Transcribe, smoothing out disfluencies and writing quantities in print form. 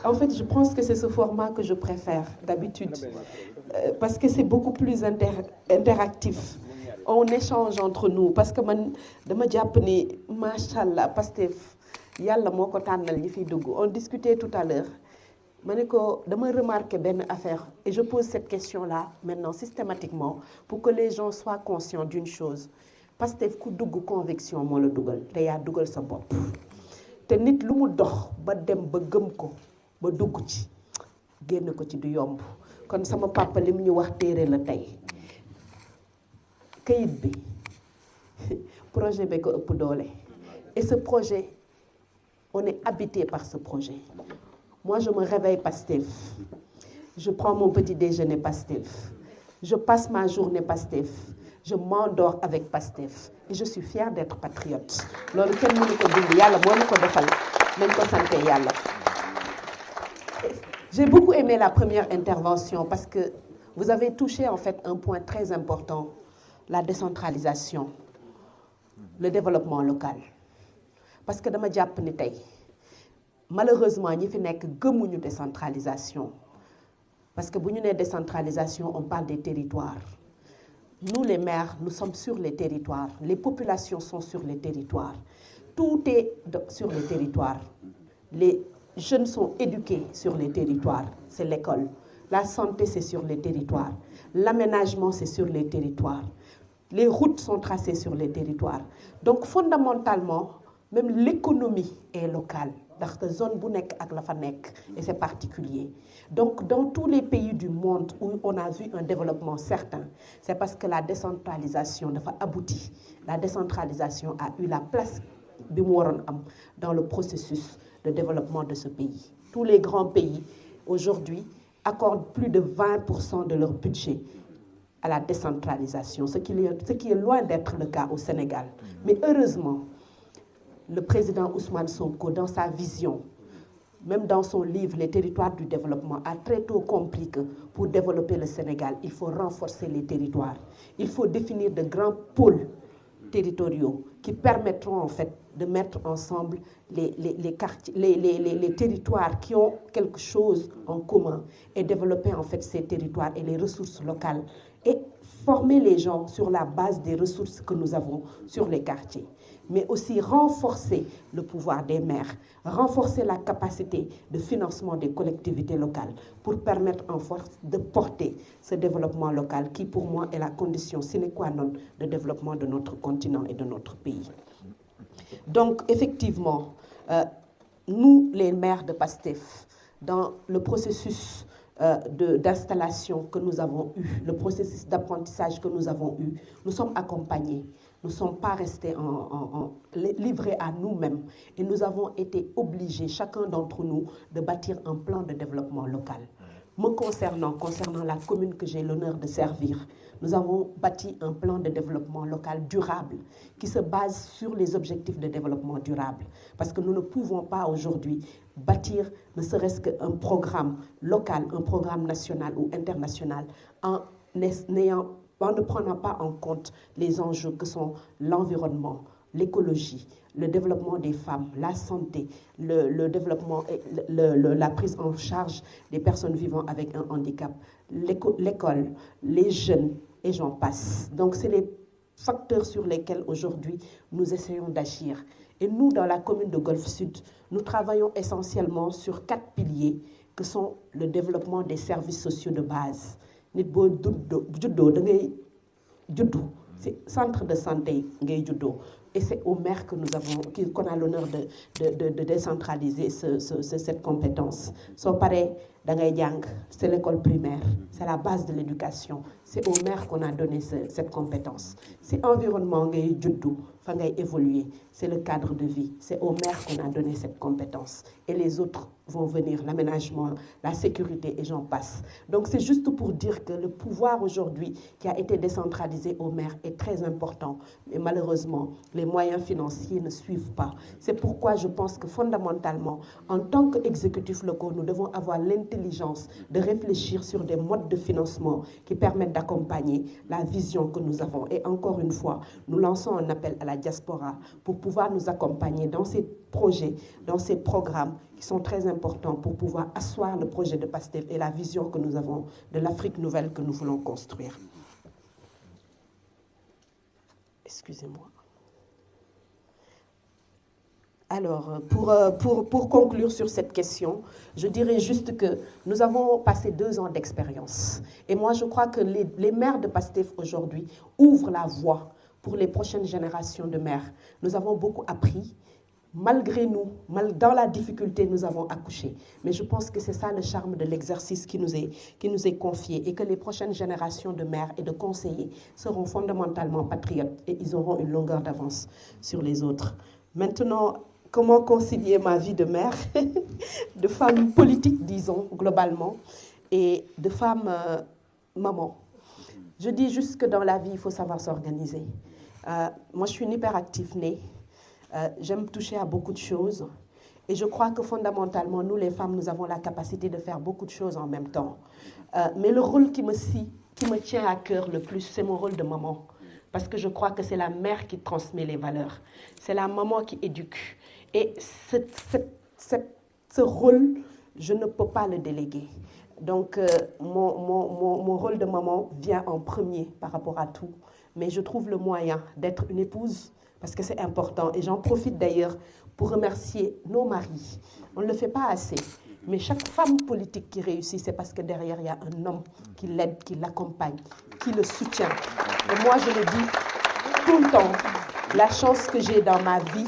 En fait, je pense que c'est ce format que je préfère d'habitude, parce que c'est beaucoup plus interactif. On échange entre nous, parce que man dama jàpp ni machallah Pastef yàlla moo ko tànnal ñi fiy dugg. On discutait tout à l'heure ma ne ko dama remarquer benn affaire et je pose cette question-là maintenant systématiquement pour que les gens soient conscients d'une chose. Pastef ku dugg conviction moo la dugal te yaa dugal sa bopp te nit lu mu dox ba dem ba gëm ko ba dugg ci génn ko ci du yomb kon sama papa li mu ñu wax téere la tey kayit bi projet bi ko ëpp doole et ce projet on est habité par ce projet. Moi je me réveille Pastef, je prends mon petit déjeuner Pastef, je passe ma journée Pastef, je m'endors avec Pastef et je suis fière d'être patriote. Loolu kenn mënu ko dindi yàlla moo ñu ko defal nañ ko sante yàlla. J'ai beaucoup aimé la première intervention parce que vous avez touché en fait un point très important, la décentralisation, le développement local. Parce que dama jàpp ni tey malheureusement ñi fi nekk gëmuñu décentralisation parce que bu ñu nee décentralisation on parle des territoires. Nous les maires nous sommes sur les territoires, les populations sont sur les territoires, tout est sur les territoires. Les jeunes sont éduqués sur les territoires, c'est l'école. La santé c'est sur les territoires, l'aménagement c'est sur les territoires, les routes sont tracées sur les territoires. Donc fondamentalement même l'économie est locale ndaxte zone bu nekk ak la fa nekk et c'est particulier. Donc dans tous les pays du monde où on a vu un développement certain, c'est parce que la décentralisation dafa abouti. La décentralisation a eu la place bi mu waroon am dans le processus de développement de ce pays. Tous les grands pays aujourd'hui accordent plus de 20% de leur budget à la décentralisation, ce qui est loin d'être le cas au Sénégal. Mais heureusement, le président Ousmane Sonko, dans sa vision, même dans son livre Les territoires du développement, a très tôt compris que pour développer le Sénégal, il faut renforcer les territoires. Il faut définir de grands pôles territoriaux qui permettront en fait de mettre ensemble les quartiers, les territoires qui ont quelque chose en commun et développer en fait ces territoires et les ressources locales et former les gens sur la base des ressources que nous avons sur les quartiers. Mais aussi renforcer le pouvoir des maires, renforcer la capacité de financement des collectivités locales pour permettre en force de porter ce développement local qui pour moi est la condition sine qua non de développement de notre continent et de notre pays. Donc effectivement, nous les maires de Pastef, dans le processus d'installation que nous avons eu, le processus d'apprentissage que nous avons eu, nous sommes accompagnés. Nous ne sommes pas restés livrés à nous-mêmes et nous avons été obligés, chacun d'entre nous, de bâtir un plan de développement local. Me concernant la commune que j'ai l'honneur de servir, nous avons bâti un plan de développement local durable qui se base sur les objectifs de développement durable. Parce que nous ne pouvons pas aujourd'hui bâtir ne serait-ce qu'un programme local, un programme national ou international en ne prenant pas en compte les enjeux que sont l'environnement, l'écologie, le développement des femmes, la santé, le développement, la prise en charge des personnes vivant avec un handicap, l'école, les jeunes, et j'en passe. Donc c'est les facteurs sur lesquels aujourd'hui nous essayons d'agir. Et nous, dans la commune de Golfe Sud, nous travaillons essentiellement sur 4 piliers que sont le développement des services sociaux de base. Nit boo juddoo da ngay juddu ci centre de santé ngay juddoo et c'est au maire que qu'on a l'honneur de décentraliser cette compétence. Soo paree da ngay jàng, c'est l'école primaire, c'est la base de l'éducation. C'est au maire qu'on a donné cette compétence. C'est environnement ngay juddu fa ngay évoluer, c'est le cadre de vie. C'est au maire qu'on a donné cette compétence et les autres vont venir, l'aménagement, la sécurité et j'en passe. Donc c'est juste pour dire que le pouvoir aujourd'hui qui a été décentralisé aux maires est très important. Mais malheureusement, les moyens financiers ne suivent pas. C'est pourquoi je pense que fondamentalement, en tant qu'exécutifs locaux, nous devons avoir l'intelligence de réfléchir sur des modes de financement qui permettent d'accompagner la vision que nous avons. Et encore une fois, nous lançons un appel à la diaspora pour pouvoir nous accompagner dans ces projets, dans ces programmes qui sont très importants pour pouvoir asseoir le projet de PASTEF et la vision que nous avons de l'Afrique nouvelle que nous voulons construire. Excusez-moi. Alors, pour conclure sur cette question, je dirais juste que nous avons passé 2 ans d'expérience. Et moi, je crois que les maires de PASTEF aujourd'hui ouvrent la voie pour les prochaines générations de maires. Nous avons beaucoup appris. Malgré nous, dans la difficulté, nous avons accouché. Mais je pense que c'est ça le charme de l'exercice qui nous est confié et que les prochaines générations de maires et de conseillers seront fondamentalement patriotes et ils auront une longueur d'avance sur les autres. Maintenant, comment concilier ma vie de mère, de femme politique, disons, globalement, et de femme maman? Je dis juste que dans la vie, il faut savoir s'organiser. Moi, je suis une hyperactive née. J'aime toucher à beaucoup de choses et je crois que fondamentalement, nous les femmes, nous avons la capacité de faire beaucoup de choses en même temps. Mais le rôle qui me tient à cœur le plus, c'est mon rôle de maman. Parce que je crois que c'est la mère qui transmet les valeurs. C'est la maman qui éduque. Et ce rôle, je ne peux pas le déléguer. Donc, mon rôle de maman vient en premier par rapport à tout. Mais je trouve le moyen d'être une épouse, parce que c'est important. Et j'en profite d'ailleurs pour remercier nos maris. On ne le fait pas assez. Mais chaque femme politique qui réussit, c'est parce que derrière, il y a un homme qui l'aide, qui l'accompagne, qui le soutient. Et moi, je le dis tout le temps, la chance que j'ai dans ma vie,